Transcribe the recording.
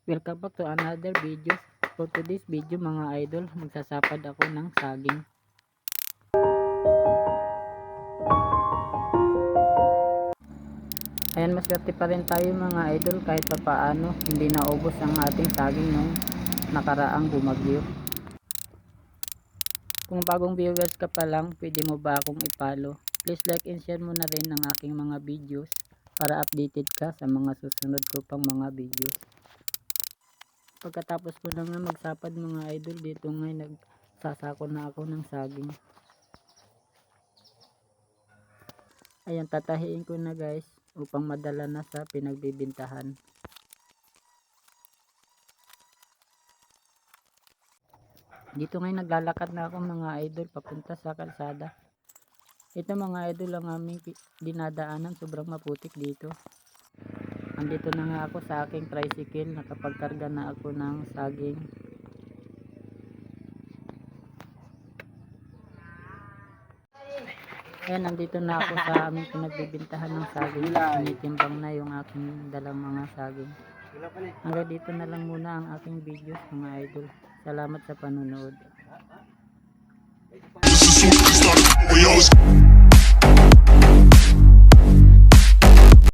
Welcome back to another video. For today's video mga idol, magsasapad ako ng saging. Ayan, maswerte pa rin tayo mga idol kahit pa paano hindi naubos ang ating saging nung nakaraang bumagyo. Kung bagong viewers ka pa lang, pwede mo ba akong i-follow? Please like and share mo na rin ang aking mga videos para updated ka sa mga susunod ko pang mga videos. Pagkatapos ko na nga magsapad mga idol, dito nga nagsasako na ako ng saging. Ayan, tatahiin ko na guys upang madala na sa pinagbibintahan. Dito nga naglalakad na ako mga idol papunta sa kalsada. Ito mga idol ang aming dinadaanan, sobrang maputik dito. Andito na nga ako sa aking tricycle, nakapagkarga na ako ng saging. Ayan, nandito na ako sa aming pinagbibintahan ng saging. Tinitimbang na yung aking dalang mga saging. Hanggang dito na lang muna ang aking videos mga idol. Salamat sa panonood.